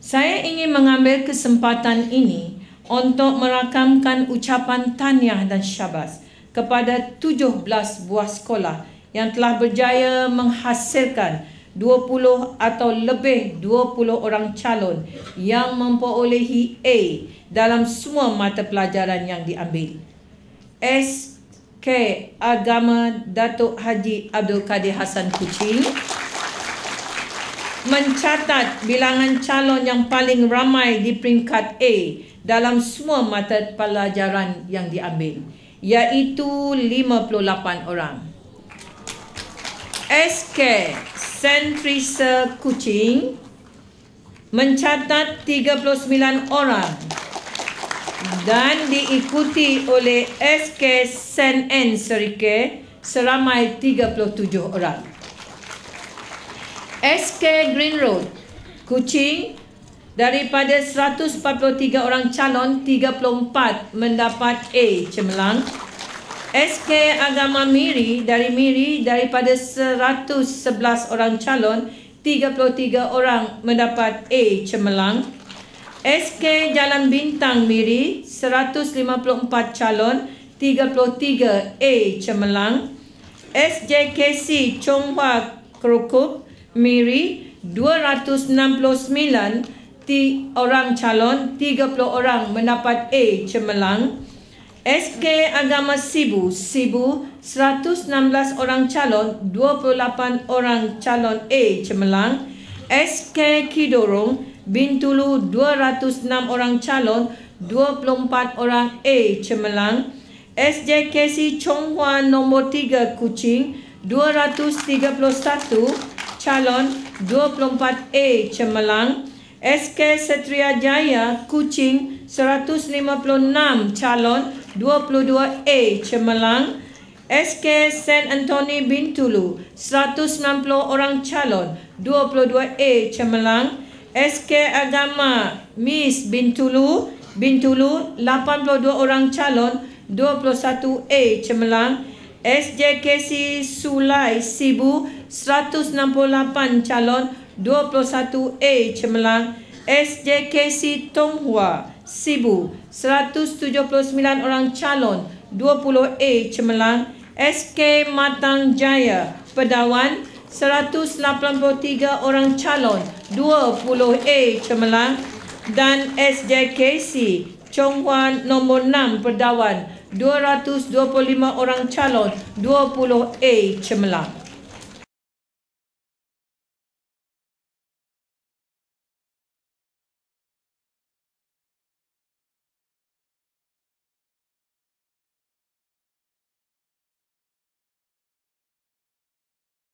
Saya ingin mengambil kesempatan ini untuk merakamkan ucapan tahniah dan syabas kepada 17 buah sekolah yang telah berjaya menghasilkan 20 atau lebih 20 orang calon yang memperolehi A dalam semua mata pelajaran yang diambil. SK Agama Datuk Haji Abdul Kadir Hassan Kuching mencatat bilangan calon yang paling ramai di peringkat A dalam semua mata pelajaran yang diambil, iaitu 58 orang. SK St. Teresa Kuching mencatat 39 orang dan diikuti oleh SK St. Anne Serike seramai 37 orang. SK Green Road Kuching, daripada 143 orang calon, 34 mendapat A cemerlang. SK Agama Miri daripada 111 orang calon, 33 orang mendapat A cemerlang. SK Jalan Bintang Miri, 154 calon, 33 A cemerlang. SJKC Chonghua Kerukup Miri, 269 orang calon, 30 orang mendapat A cemerlang. SK Agama Sibu, 116 orang calon, 28 orang calon A cemerlang. SK Kidorong Bintulu, 206 orang calon, 24 orang A cemerlang. SJKC Chonghua nombor 3 Kuching, 231 calon, 24 A cemerlang. SK Satria Jaya Kuching, 156 calon, 22 A cemerlang. SK St. Anthony Bintulu, 190 orang calon, 22 A cemerlang. SK Agama Miss Bintulu, 82 orang calon, 21 A cemerlang. SJKC Sulai Sibu, 168 calon, 21 A cemerlang. SJKC Tonghua Sibu, 179 orang calon, 20 A cemerlang. SK Matang Jaya Pedawan, 183 orang calon, 20 A cemerlang. Dan SJKC Chonghua nombor 6 Pedawan, 225 orang calon, 20 A cemerlang.